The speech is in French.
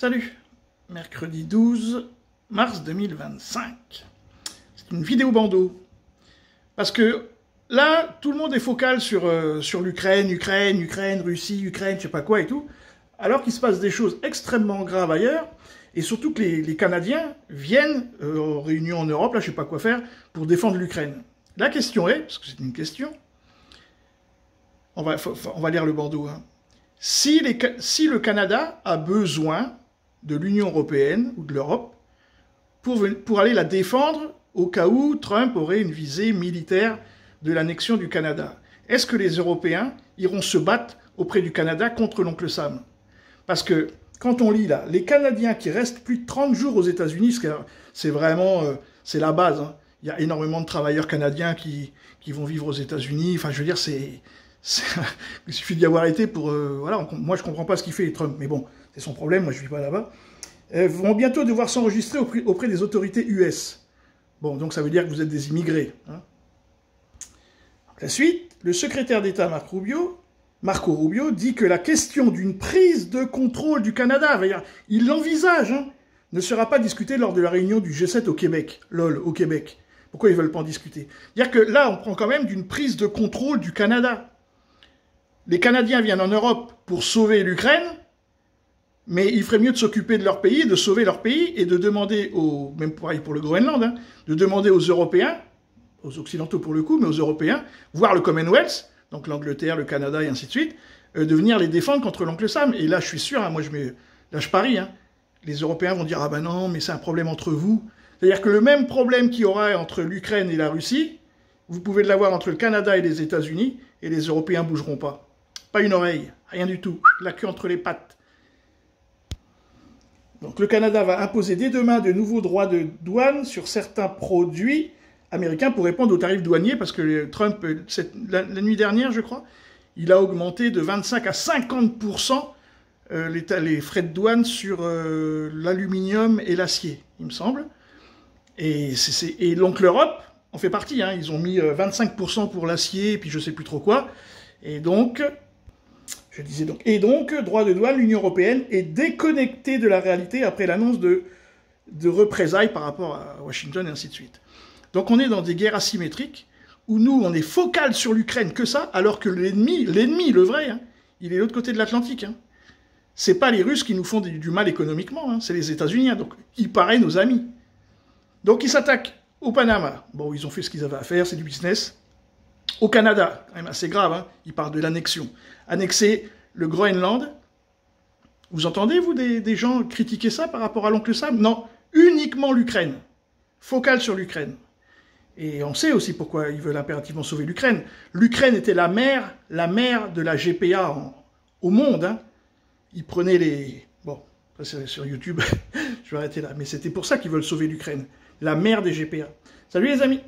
Salut, mercredi 12 mars 2025. C'est une vidéo bandeau. Parce que là, tout le monde est focal sur l'Ukraine, Russie, Ukraine, je sais pas quoi et tout, alors qu'il se passe des choses extrêmement graves ailleurs, et surtout que les Canadiens viennent aux réunions en Europe, là je sais pas quoi faire, pour défendre l'Ukraine. La question est, parce que c'est une question, on va lire le bandeau, hein. Si le Canada a besoin de l'Union européenne ou de l'Europe pour aller la défendre au cas où Trump aurait une visée militaire de l'annexion du Canada, est-ce que les Européens iront se battre auprès du Canada contre l'oncle Sam? Parce que quand on lit là, les Canadiens qui restent plus de 30 jours aux États-Unis, c'est vraiment c'est la base, hein. Il y a énormément de travailleurs canadiens qui vont vivre aux États-Unis. Enfin, je veux dire, il suffit d'y avoir été pour... voilà, moi, je comprends pas ce qu'il fait, Trump, mais bon, c'est son problème, moi, je vis pas là-bas. Vont bientôt devoir s'enregistrer auprès des autorités US. Bon, donc ça veut dire que vous êtes des immigrés. Hein. La suite, le secrétaire d'État Marco Rubio, dit que la question d'une prise de contrôle du Canada, il l'envisage, hein, ne sera pas discutée lors de la réunion du G7 au Québec. LOL, au Québec. Pourquoi ils veulent pas en discuter? C'est-à-dire que là, on prend quand même d'une prise de contrôle du Canada. Les Canadiens viennent en Europe pour sauver l'Ukraine, mais il ferait mieux de s'occuper de leur pays, de sauver leur pays, et de demander même pareil pour le Groenland, hein, de demander aux Européens, aux Occidentaux pour le coup, mais aux Européens, voire le Commonwealth, donc l'Angleterre, le Canada et ainsi de suite, de venir les défendre contre l'oncle Sam. Et là, je suis sûr, hein, là je parie, hein, les Européens vont dire « Ah ben non, mais c'est un problème entre vous ». C'est-à-dire que le même problème qu'il y aura entre l'Ukraine et la Russie, vous pouvez l'avoir entre le Canada et les États-Unis, et les Européens ne bougeront pas. Pas une oreille, rien du tout, la queue entre les pattes. Donc le Canada va imposer dès demain de nouveaux droits de douane sur certains produits américains pour répondre aux tarifs douaniers, parce que Trump, la nuit dernière, je crois, il a augmenté de 25 à 50% les frais de douane sur l'aluminium et l'acier, il me semble. Et donc l'Europe en fait partie, hein, ils ont mis 25% pour l'acier, et puis je sais plus trop quoi. Et donc... droit de douane, l'Union européenne est déconnectée de la réalité après l'annonce de représailles par rapport à Washington et ainsi de suite. Donc on est dans des guerres asymétriques, où nous, on est focal sur l'Ukraine que ça, alors que l'ennemi, le vrai, hein, il est de l'autre côté de l'Atlantique. Hein. C'est pas les Russes qui nous font du mal économiquement, hein, c'est les États-Unis, hein, donc ils paraissent nos amis. Donc ils s'attaquent au Panama. Bon, ils ont fait ce qu'ils avaient à faire, c'est du business. Au Canada, quand même assez grave, hein, ils parlent de l'annexion. Annexer le Groenland. Vous entendez, vous, des gens critiquer ça par rapport à l'oncle Sam? Non, uniquement l'Ukraine. Focal sur l'Ukraine. Et on sait aussi pourquoi ils veulent impérativement sauver l'Ukraine. L'Ukraine était la mère de la GPA au monde. Hein. Ils prenaient les... Bon, c'est sur YouTube, je vais arrêter là. Mais c'était pour ça qu'ils veulent sauver l'Ukraine. La mère des GPA. Salut les amis!